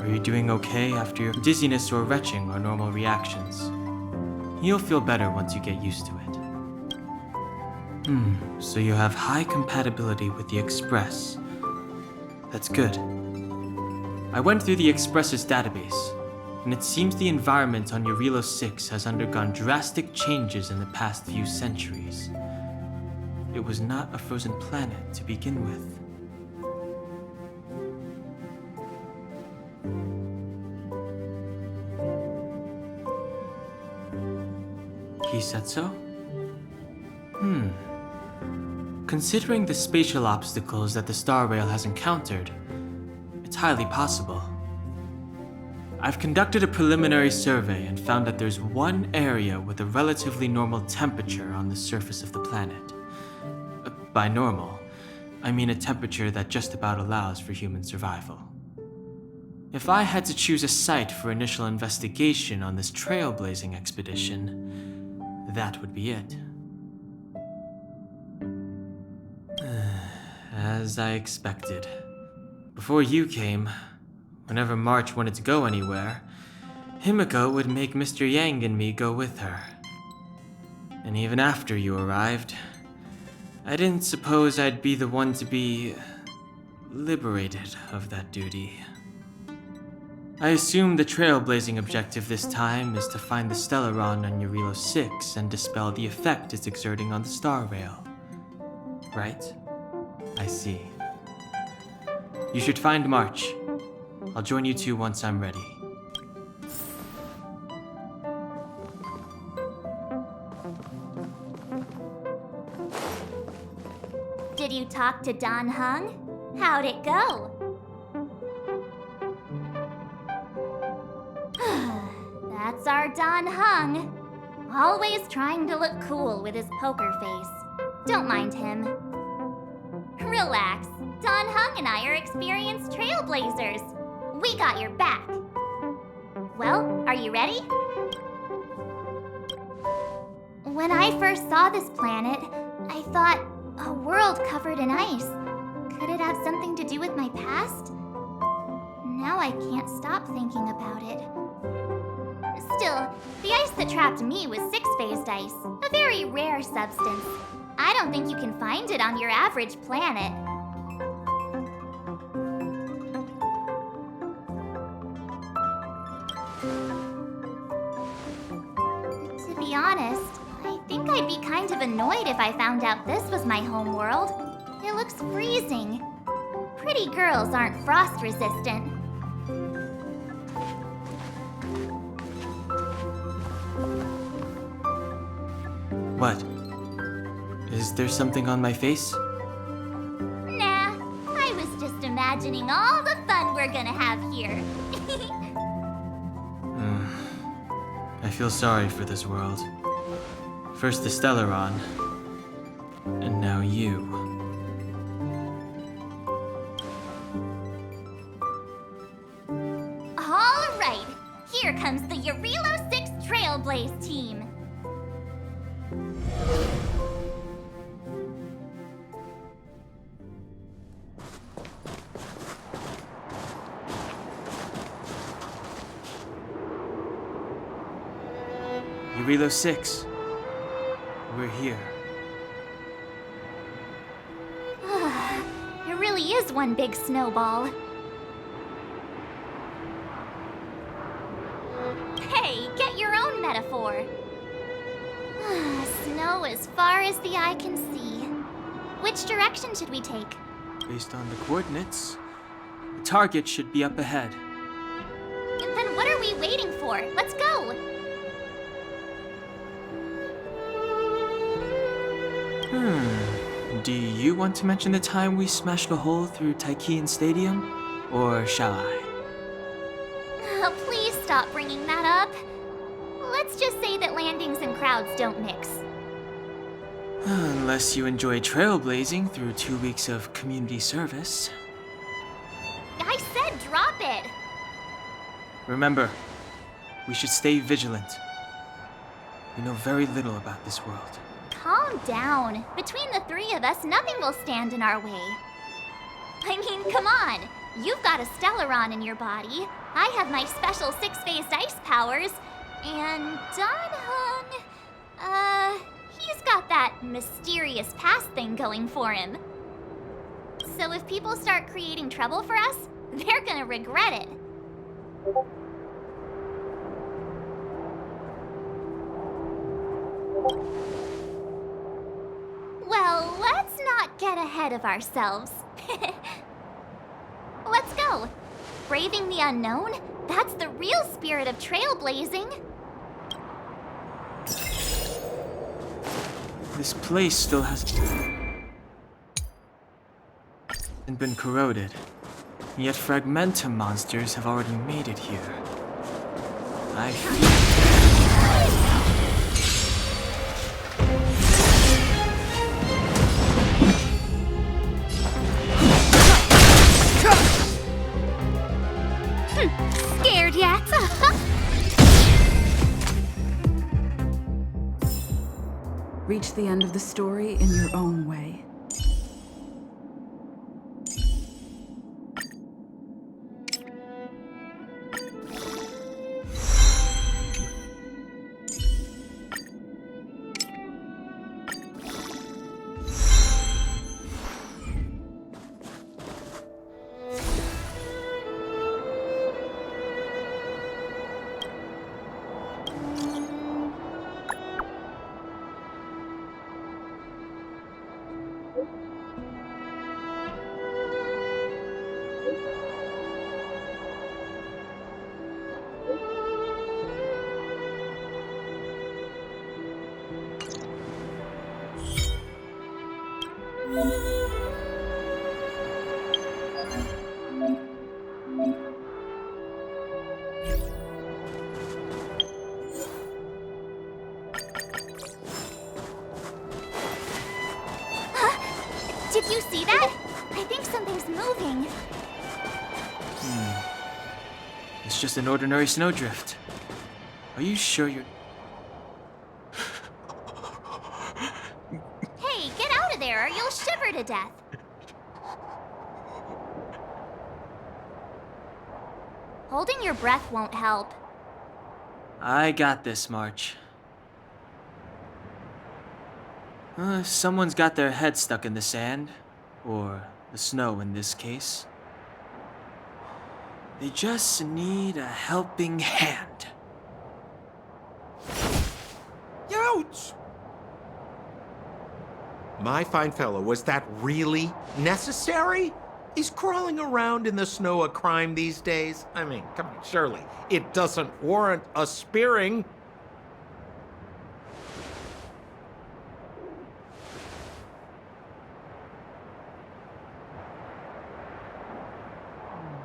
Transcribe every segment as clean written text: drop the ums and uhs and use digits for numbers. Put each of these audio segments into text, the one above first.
Are you doing okay after your dizziness or retching are normal reactions? You'll feel better once you get used to it. So you have high compatibility with the Express. That's good. I went through the Express's database, and it seems the environment on Eurilo 6 has undergone drastic changes in the past few centuries. It was not a frozen planet to begin with. He said so? Considering the spatial obstacles that the Star Rail has encountered, it's highly possible. I've conducted a preliminary survey and found that there's one area with a relatively normal temperature on the surface of the planet. By normal, I mean a temperature that just about allows for human survival. If I had to choose a site for initial investigation on this trailblazing expedition, that would be it. As I expected. Before you came, whenever March wanted to go anywhere, Himiko would make Mr. Yang and me go with her. And even after you arrived, I didn't suppose I'd be the one to be liberated of that duty. I assume the trailblazing objective this time is to find the Stellaron on Eurilo 6 and dispel the effect it's exerting on the Star Rail. Right? I see. You should find March. I'll join you two once I'm ready. Did you talk to Don Hung? How'd it go? That's our Don Hung. Always trying to look cool with his poker face. Don't mind him. Relax. Don Hung and I are experienced trailblazers. We got your back. Well, are you ready? When I first saw this planet, I thought, a world covered in ice. Could it have something to do with my past? Now I can't stop thinking about it. Still, the ice that trapped me was six-phased ice, a very rare substance. I don't think you can find it on your average planet. To be honest, I think I'd be kind of annoyed if I found out this was my home world. It looks freezing. Pretty girls aren't frost resistant. What? Is there something on my face? Nah, I was just imagining all the fun we're gonna have here. I feel sorry for this world. First the Stellaron, and now you. All right, here comes the Eurilo 6 Trailblaze team. Eurilo 6. We're here. It really is one big snowball. Hey, get your own metaphor. Snow as far as the eye can see. Which direction should we take? Based on the coordinates, the target should be up ahead. Then what are we waiting for? Let's go! Do you want to mention the time we smashed a hole through Taikian Stadium? Or shall I? Please stop bringing that up. Let's just say that landings and crowds don't mix. Unless you enjoy trailblazing through 2 weeks of community service. I said drop it! Remember, we should stay vigilant. We know very little about this world. Calm down. Between the three of us, nothing will stand in our way. I mean, come on. You've got a Stellaron in your body. I have my special six-phased ice powers. And Danhung, he's got that mysterious past thing going for him. So if people start creating trouble for us, they're gonna regret it. Well, let's not get ahead of ourselves. Let's go. Braving the unknown? That's the real spirit of trailblazing. This place still hasn't been corroded, yet fragmentum monsters have already made it here. I Scared yet? Reach the end of the story in your own way. Did you see that? I think something's moving. It's just an ordinary snowdrift. Are you sure you're... Hey, get out of there or you'll shiver to death. Holding your breath won't help. I got this, March. Someone's got their head stuck in the sand, or the snow in this case. They just need a helping hand. Ouch! My fine fellow, was that really necessary? Is crawling around in the snow a crime these days? I mean, come on, surely it doesn't warrant a spearing.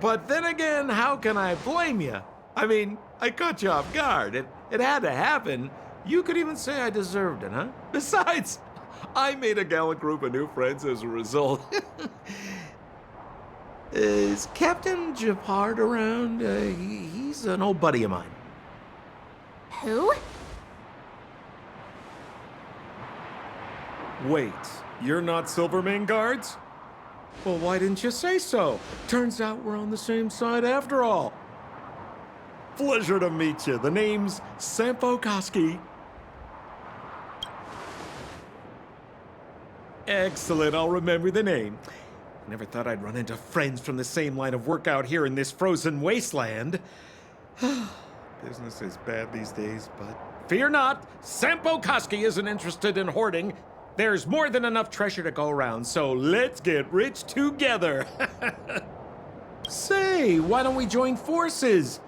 But then again, how can I blame you? I mean, I caught you off guard. It had to happen. You could even say I deserved it, huh? Besides, I made a gallant group of new friends as a result. Is Captain Japard around? He's an old buddy of mine. Who? Wait, you're not Silvermane guards? Well, why didn't you say so? Turns out we're on the same side after all. Pleasure to meet you. The name's Sampo Koski. Excellent, I'll remember the name. Never thought I'd run into friends from the same line of work out here in this frozen wasteland. Business is bad these days, but fear not, Sampo Koski isn't interested in hoarding. There's more than enough treasure to go around, so let's get rich together. Say, why don't we join forces?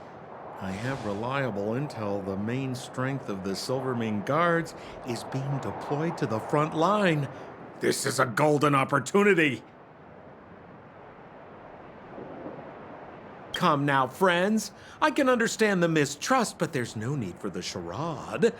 I have reliable intel the main strength of the Silvermane Guards is being deployed to the front line. This is a golden opportunity. Come now, friends. I can understand the mistrust, but there's no need for the charade.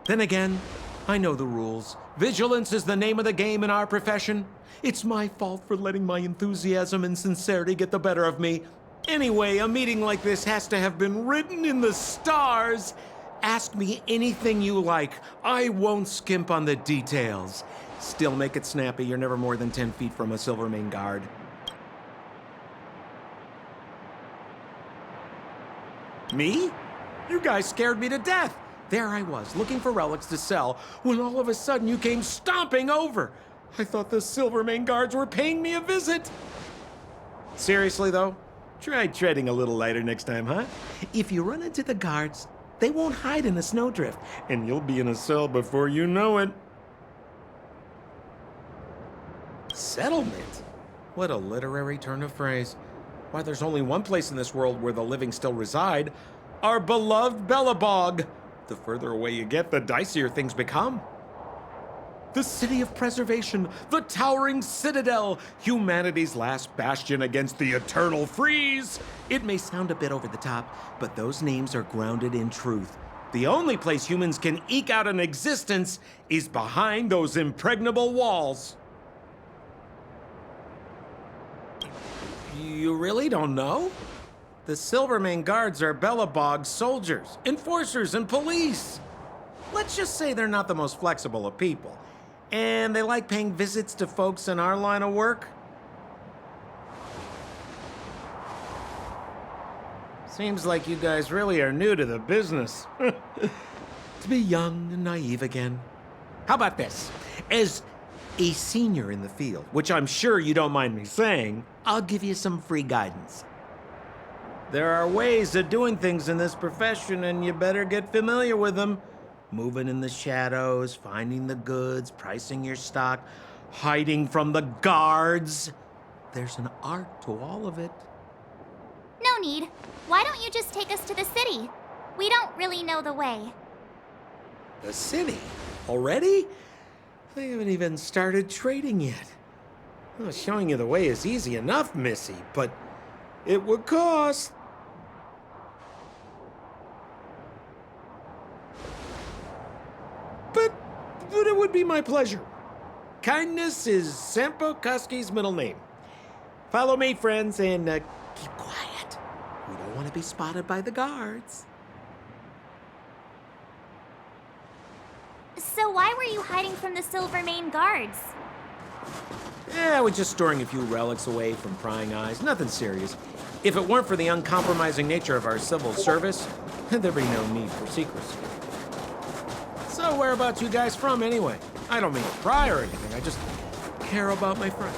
Then again, I know the rules. Vigilance is the name of the game in our profession. It's my fault for letting my enthusiasm and sincerity get the better of me. Anyway, a meeting like this has to have been written in the stars. Ask me anything you like. I won't skimp on the details. Still make it snappy. You're never more than 10 feet from a Silvermane guard. Me? You guys scared me to death. There I was, looking for relics to sell, when all of a sudden you came stomping over. I thought the Silvermane guards were paying me a visit. Seriously, though, try treading a little lighter next time, huh? If you run into the guards, they won't hide in a snowdrift, and you'll be in a cell before you know it. Settlement? What a literary turn of phrase. Why, there's only one place in this world where the living still reside. Our beloved Belobog. The further away you get, the dicier things become. The city of preservation, the towering citadel, humanity's last bastion against the eternal freeze. It may sound a bit over the top, but those names are grounded in truth. The only place humans can eke out an existence is behind those impregnable walls. You really don't know? The Silvermane guards are Belobog's soldiers, enforcers, and police. Let's just say they're not the most flexible of people. And they like paying visits to folks in our line of work. Seems like you guys really are new to the business. To be young and naive again. How about this? As a senior in the field, which I'm sure you don't mind me saying, I'll give you some free guidance. There are ways of doing things in this profession, and you better get familiar with them. Moving in the shadows, finding the goods, pricing your stock, hiding from the guards. There's an art to all of it. No need. Why don't you just take us to the city? We don't really know the way. The city? Already? They haven't even started trading yet. Well, showing you the way is easy enough, Missy, but it would cost. But it would be my pleasure. Kindness is Sampo Koski's middle name. Follow me, friends, and keep quiet. We don't want to be spotted by the guards. So why were you hiding from the Silvermane guards? Yeah, we're just storing a few relics away from prying eyes. Nothing serious. If it weren't for the uncompromising nature of our civil service, there'd be no need for secrecy. So whereabouts you guys from, anyway? I don't mean to pry or anything. I just care about my friend.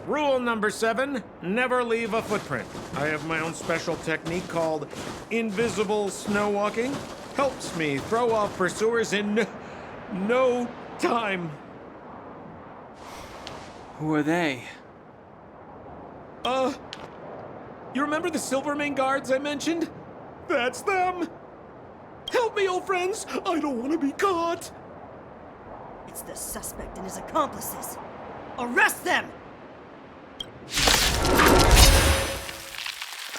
Rule number 7, never leave a footprint. I have my own special technique called invisible snow walking. Helps me throw off pursuers in no time. Who are they? You remember the Silvermane guards I mentioned? That's them! Help me, old friends! I don't want to be caught! It's the suspect and his accomplices. Arrest them!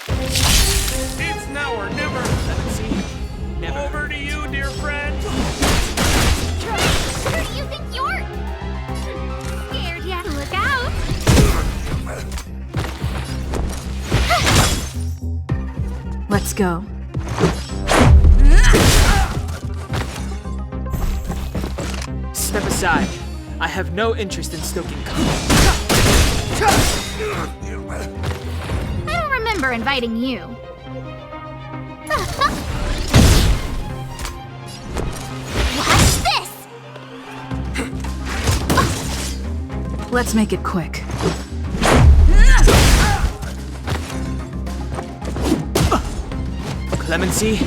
It's now or never! Never. Over to you, dear friend! Who do you think you're? Scared yet? Look out! Let's go. Step aside. I have no interest in stoking I don't remember inviting you. What's this? Let's make it quick. Clemency?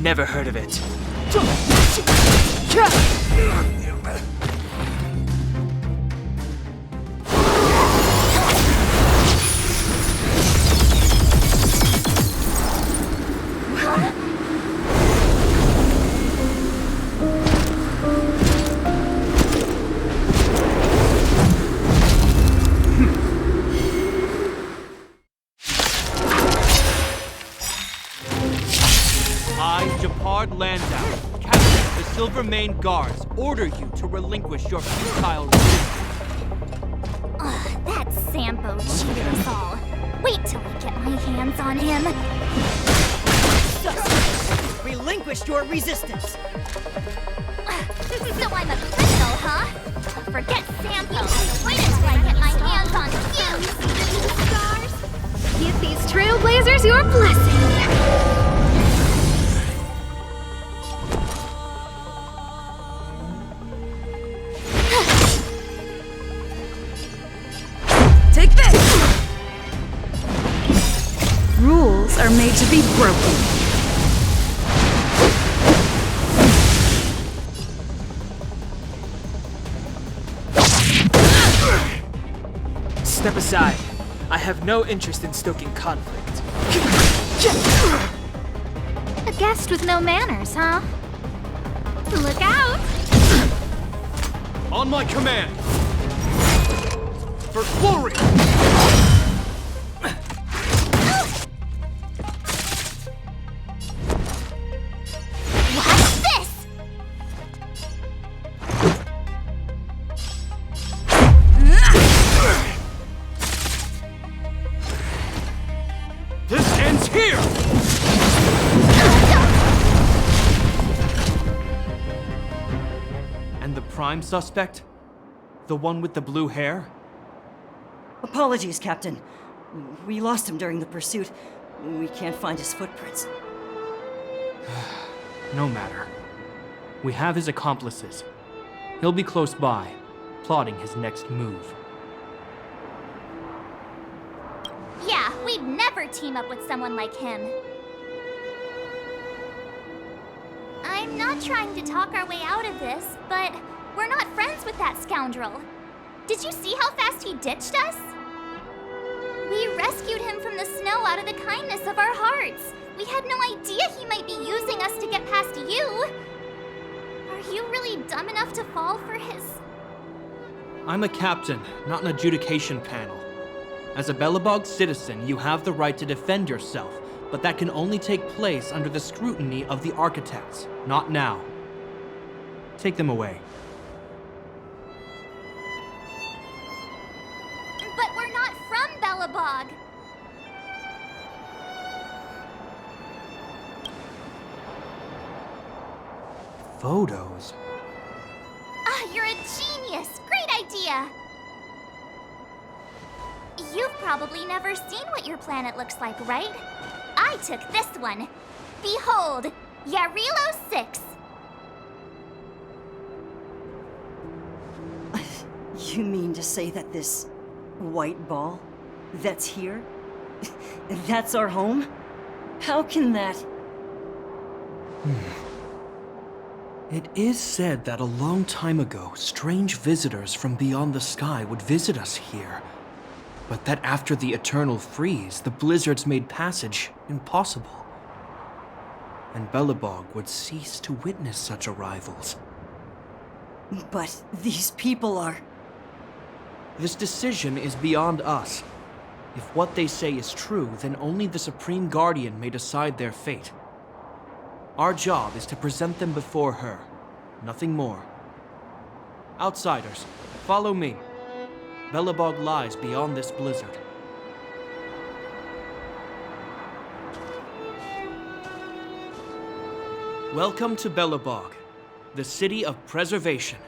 Never heard of it. Landau, Captain, the Silvermane Guards order you to relinquish your futile resistance. Ugh, that Sampo cheated us all. Wait till I get my hands on him. Relinquish your resistance. So I'm a criminal, huh? Forget Sampo. Wait until I get my hands on you. Stars, give these trailblazers your blessing. spirits are made to be broken. Step aside. I have no interest in stoking conflict. A guest with no manners, huh? Look out! On my command! For glory! What's this? This ends here! And the prime suspect? The one with the blue hair? Apologies, Captain. We lost him during the pursuit. We can't find his footprints. No matter. We have his accomplices. He'll be close by, plotting his next move. Yeah, we'd never team up with someone like him. I'm not trying to talk our way out of this, but we're not friends with that scoundrel. Did you see how fast he ditched us? We rescued him from the snow out of the kindness of our hearts. We had no idea he might be using us to get past you. Are you really dumb enough to fall for his... I'm a captain, not an adjudication panel. As a Belobog citizen, you have the right to defend yourself, but that can only take place under the scrutiny of the architects, not now. Take them away. But we're not from Belobog. Photos? Ah, you're a genius! Great idea! You've probably never seen what your planet looks like, right? I took this one. Behold, Yarilo 6. You mean to say that this white ball that's here, that's our home? How can that... It is said that a long time ago, strange visitors from beyond the sky would visit us here. But that after the eternal freeze, the blizzards made passage impossible. And Belobog would cease to witness such arrivals. But these people are... This decision is beyond us. If what they say is true, then only the Supreme Guardian may decide their fate. Our job is to present them before her, nothing more. Outsiders, follow me. Belobog lies beyond this blizzard. Welcome to Belobog, the city of preservation.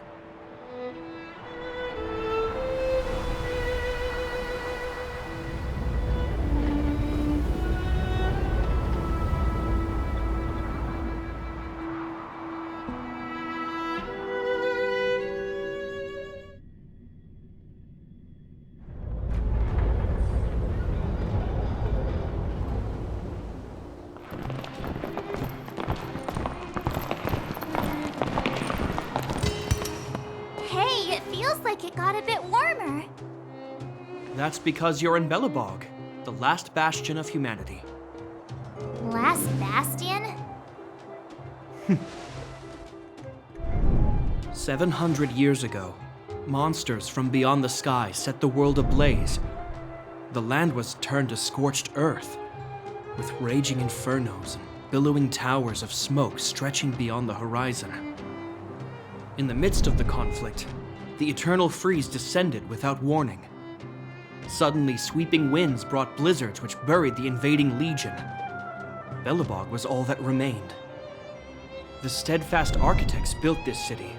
Hey, it feels like it got a bit warmer. That's because you're in Belobog, the last bastion of humanity. Last bastion? 700 years ago, monsters from beyond the sky set the world ablaze. The land was turned to scorched earth, with raging infernos and billowing towers of smoke stretching beyond the horizon. In the midst of the conflict, the eternal freeze descended without warning. Suddenly, sweeping winds brought blizzards which buried the invading legion. Belobog was all that remained. The steadfast architects built this city.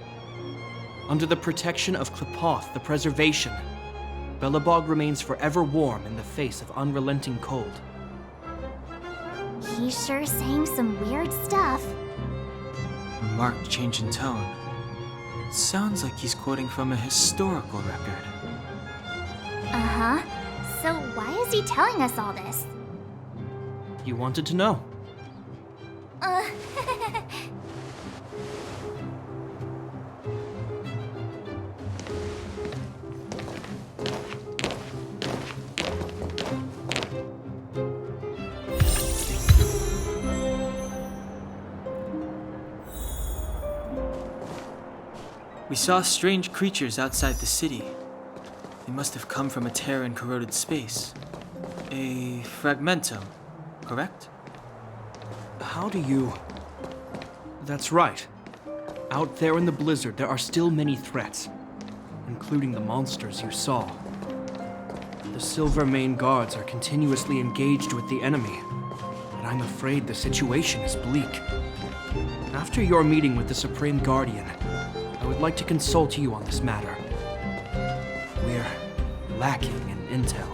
Under the protection of Klepoth, the preservation, Belobog remains forever warm in the face of unrelenting cold. He's sure saying some weird stuff. A marked change in tone. It sounds like he's quoting from a historical record. Uh-huh. So why is he telling us all this? You wanted to know. Uh, We saw strange creatures outside the city. They must have come from a tear in corroded space. A fragmentum, correct? How do you... That's right. Out there in the blizzard, there are still many threats, including the monsters you saw. The Silvermane guards are continuously engaged with the enemy, and I'm afraid the situation is bleak. After your meeting with the Supreme Guardian, I would like to consult you on this matter. We're lacking in intel.